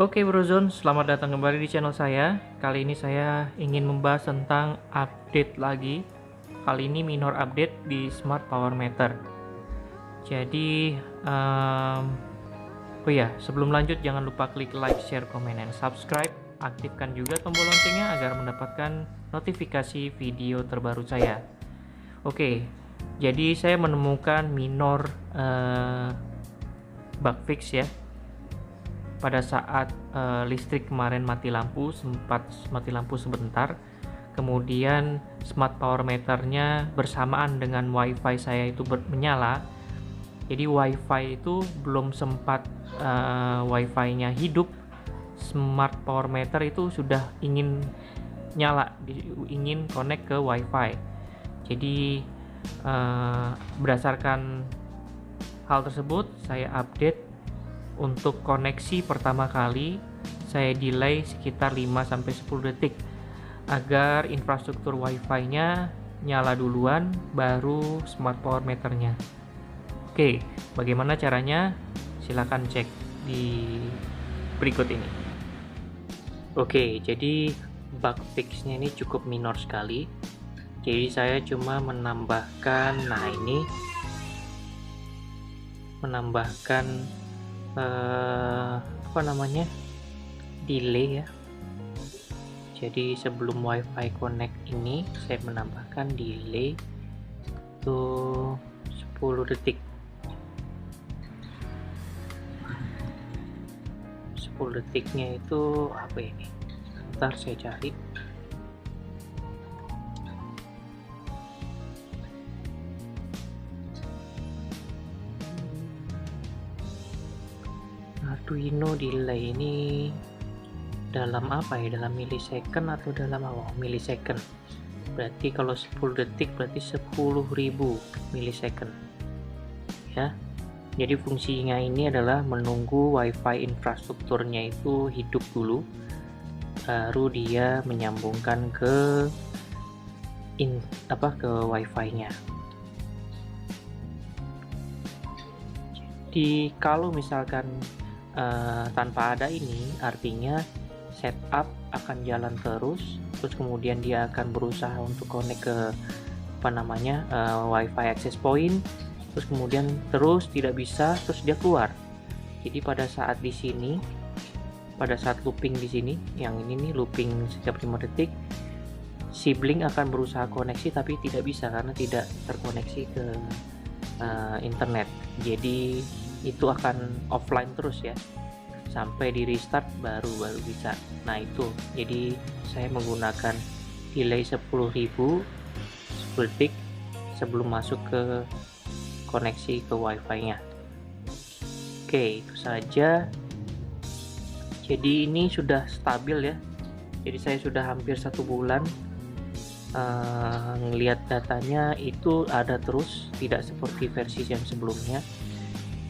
Oke Brozone, selamat datang kembali di channel saya. Kali ini saya ingin membahas tentang update lagi. Kali ini minor update di Smart Power Meter. Jadi, oh ya, sebelum lanjut jangan lupa klik like, share, komen, dan subscribe. Aktifkan juga tombol loncengnya agar mendapatkan notifikasi video terbaru saya. Oke, jadi saya menemukan minor bug fix ya. Pada saat listrik kemarin sempat mati lampu sebentar, kemudian smart power meternya bersamaan dengan wifi saya itu menyala. Jadi wifi itu belum sempat wifi-nya hidup, smart power meter itu sudah ingin nyala, ingin connect ke wifi. Jadi berdasarkan hal tersebut saya update. Untuk koneksi pertama kali saya delay sekitar 5-10 detik agar infrastruktur wifi-nya nyala duluan baru smart power meternya. Oke, bagaimana caranya? Silahkan cek di berikut ini. Oke, jadi bug fix-nya ini cukup minor sekali. Jadi saya cuma menambahkan delay ya. Jadi sebelum wifi connect ini saya menambahkan delay itu 10 detik. 10 detiknya itu apa ini? Sebentar saya cari. Arduino delay ini dalam apa ya, dalam millisecond atau dalam millisecond. Berarti kalau 10 detik berarti 10.000 millisecond ya. Jadi fungsinya ini adalah menunggu wifi infrastrukturnya itu hidup dulu, baru dia menyambungkan ke wifi-nya. Jadi kalau misalkan tanpa ada ini, artinya setup akan jalan terus kemudian dia akan berusaha untuk connect ke wifi access point, terus kemudian tidak bisa, terus dia keluar. Jadi pada saat looping di sini, yang ini nih looping setiap 5 detik, sibling akan berusaha koneksi tapi tidak bisa karena tidak terkoneksi ke internet. Jadi itu akan offline terus ya, sampai di restart baru bisa. Nah itu, jadi saya menggunakan delay 10.000 detik sebelum masuk ke koneksi ke wifi-nya. Oke, itu saja. Jadi ini sudah stabil ya. Jadi saya sudah hampir 1 bulan ngelihat datanya itu ada terus, tidak seperti versi yang sebelumnya.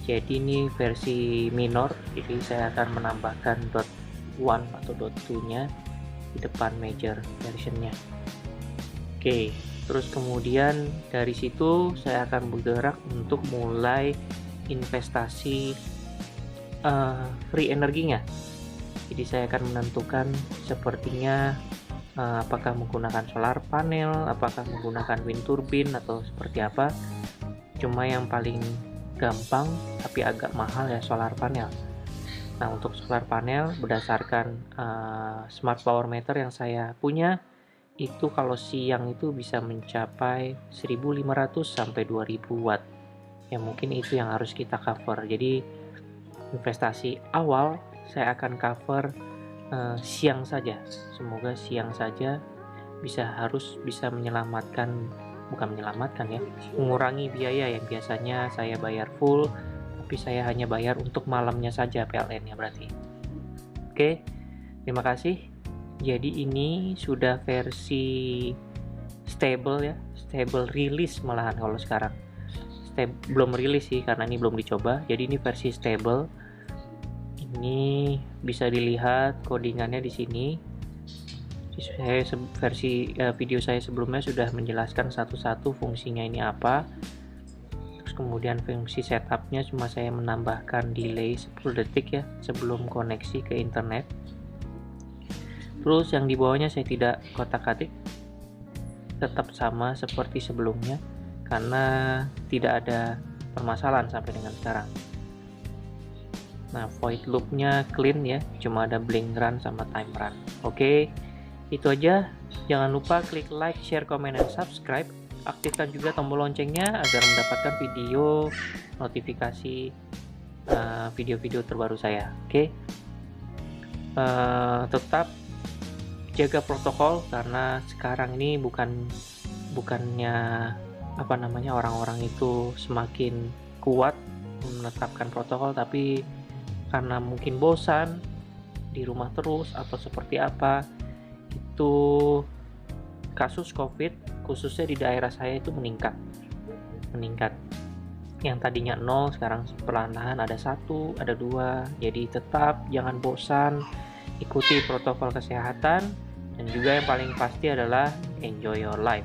Jadi ini versi minor, jadi saya akan menambahkan .1 atau .2 nya di depan major versionnya. Oke, terus kemudian dari situ saya akan bergerak untuk mulai investasi free energinya. Jadi saya akan menentukan sepertinya apakah menggunakan solar panel, apakah menggunakan wind turbine atau seperti apa. Cuma yang paling gampang tapi agak mahal ya solar panel. Nah untuk solar panel berdasarkan smart power meter yang saya punya itu kalau siang itu bisa mencapai 1500 sampai 2000 watt ya, mungkin itu yang harus kita cover. Jadi investasi awal saya akan cover siang saja. Semoga siang saja bisa mengurangi biaya yang biasanya saya bayar full, tapi saya hanya bayar untuk malamnya saja PLN-nya berarti. Oke, terima kasih. Jadi ini sudah versi stable ya, stable release malahan kalau sekarang. Belum rilis sih karena ini belum dicoba. Jadi ini versi stable. Ini bisa dilihat codingannya di sini. Video saya sebelumnya sudah menjelaskan satu-satu fungsinya ini apa. Terus kemudian fungsi setupnya cuma saya menambahkan delay 10 detik ya sebelum koneksi ke internet. Terus yang di bawahnya saya tidak kotak-atik, tetap sama seperti sebelumnya karena tidak ada permasalahan sampai dengan sekarang. Nah, void loopnya clean ya, cuma ada blink run sama time run. Oke, itu aja. Jangan lupa klik like, share, comment, dan subscribe. Aktifkan juga tombol loncengnya agar mendapatkan video notifikasi video-video terbaru saya. Oke, tetap jaga protokol karena sekarang ini bukannya orang-orang itu semakin kuat menetapkan protokol, tapi karena mungkin bosan di rumah terus atau seperti apa, itu kasus COVID khususnya di daerah saya itu meningkat. Yang tadinya 0 sekarang perlahan-lahan ada 1, ada 2. Jadi tetap jangan bosan, ikuti protokol kesehatan, dan juga yang paling pasti adalah enjoy your life.